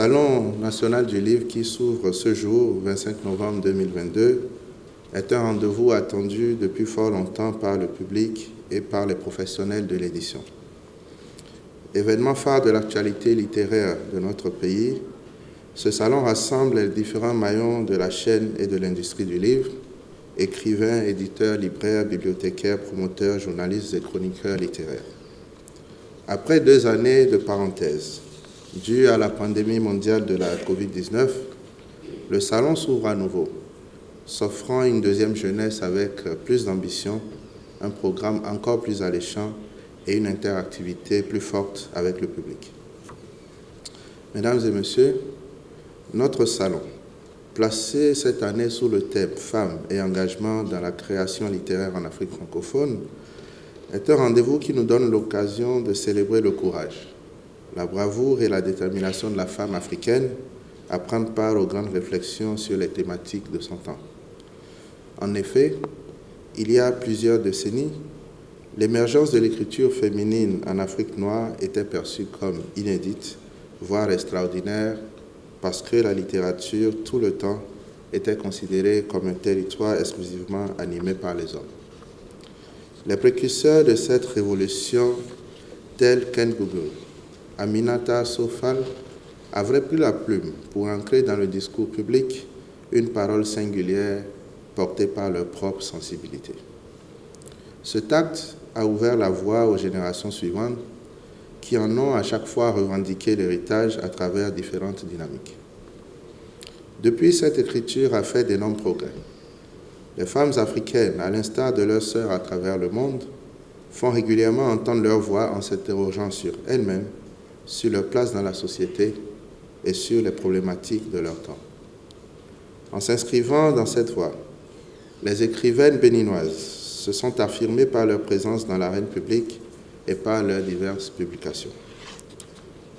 Le Salon national du livre qui s'ouvre ce jour, 25 novembre 2022, est un rendez-vous attendu depuis fort longtemps par le public et par les professionnels de l'édition. Événement phare de l'actualité littéraire de notre pays, ce salon rassemble les différents maillons de la chaîne et de l'industrie du livre, écrivains, éditeurs, libraires, bibliothécaires, promoteurs, journalistes et chroniqueurs littéraires. Après 2 années de parenthèse, dû à la pandémie mondiale de la COVID-19, le salon s'ouvre à nouveau, s'offrant une deuxième jeunesse avec plus d'ambition, un programme encore plus alléchant et une interactivité plus forte avec le public. Mesdames et messieurs, notre salon, placé cette année sous le thème « Femmes et engagement dans la création littéraire en Afrique francophone », est un rendez-vous qui nous donne l'occasion de célébrer le courage, la bravoure et la détermination de la femme africaine à prendre part aux grandes réflexions sur les thématiques de son temps. En effet, il y a plusieurs décennies, l'émergence de l'écriture féminine en Afrique noire était perçue comme inédite, voire extraordinaire, parce que la littérature, tout le temps, était considérée comme un territoire exclusivement animé par les hommes. Les précurseurs de cette révolution, tels Ken Gougou, Aminata Sofal, avaient pris la plume pour ancrer dans le discours public une parole singulière portée par leur propre sensibilité. Ce acte a ouvert la voie aux générations suivantes qui en ont à chaque fois revendiqué l'héritage à travers différentes dynamiques. Depuis, cette écriture a fait d'énormes progrès. Les femmes africaines, à l'instar de leurs sœurs à travers le monde, font régulièrement entendre leur voix en s'interrogeant sur elles-mêmes, sur leur place dans la société et sur les problématiques de leur temps. En s'inscrivant dans cette voie, les écrivaines béninoises se sont affirmées par leur présence dans l'arène publique et par leurs diverses publications.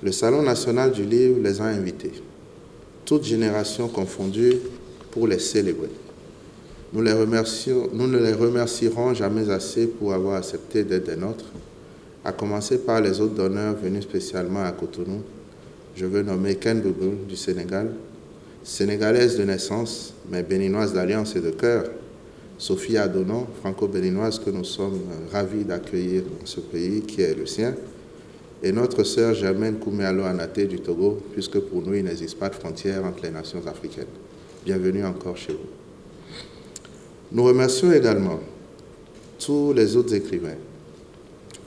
Le Salon national du livre les a invitées, toutes générations confondues, pour les célébrer. Nous ne les remercierons jamais assez pour avoir accepté d'être des nôtres, à commencer par les hôtes d'honneur venus spécialement à Cotonou. Je veux nommer Ken Gougou du Sénégal, sénégalaise de naissance, mais béninoise d'alliance et de cœur, Sophie Adonon, franco-béninoise que nous sommes ravis d'accueillir dans ce pays qui est le sien, et notre sœur Germaine Kouméalo Anaté du Togo, puisque pour nous, il n'existe pas de frontière entre les nations africaines. Bienvenue encore chez vous. Nous remercions également tous les autres écrivains,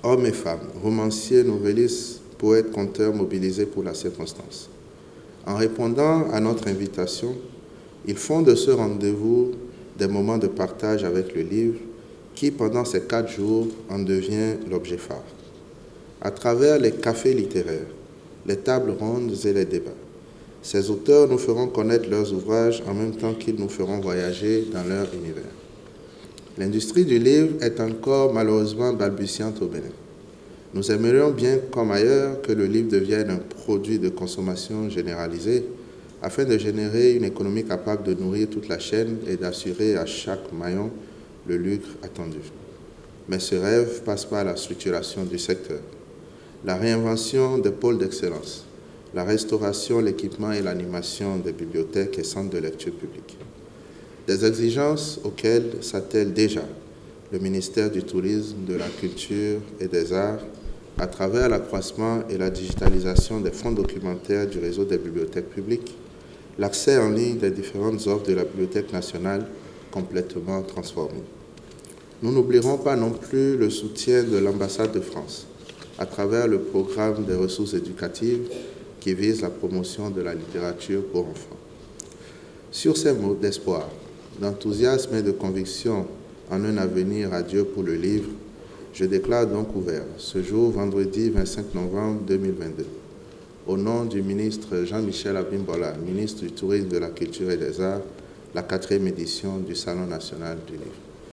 hommes et femmes, romanciers, novellistes, poètes, conteurs mobilisés pour la circonstance. En répondant à notre invitation, ils font de ce rendez-vous des moments de partage avec le livre qui, pendant ces 4 jours, en devient l'objet phare. À travers les cafés littéraires, les tables rondes et les débats, ces auteurs nous feront connaître leurs ouvrages en même temps qu'ils nous feront voyager dans leur univers. L'industrie du livre est encore malheureusement balbutiante au Bénin. Nous aimerions bien, comme ailleurs, que le livre devienne un produit de consommation généralisé afin de générer une économie capable de nourrir toute la chaîne et d'assurer à chaque maillon le lucre attendu. Mais ce rêve passe par la structuration du secteur, la réinvention des pôles d'excellence, la restauration, l'équipement et l'animation des bibliothèques et centres de lecture publics. Des exigences auxquelles s'attelle déjà le ministère du Tourisme, de la Culture et des Arts à travers l'accroissement et la digitalisation des fonds documentaires du réseau des bibliothèques publiques, l'accès en ligne des différentes offres de la Bibliothèque nationale complètement transformée. Nous n'oublierons pas non plus le soutien de l'ambassade de France à travers le programme des ressources éducatives qui vise la promotion de la littérature pour enfants. Sur ces mots d'espoir, d'enthousiasme et de conviction en un avenir radieux pour le livre, je déclare donc ouvert ce jour, vendredi 25 novembre 2022, au nom du ministre Jean-Michel Abimbola, ministre du Tourisme, de la Culture et des Arts, la 4e édition du Salon national du livre.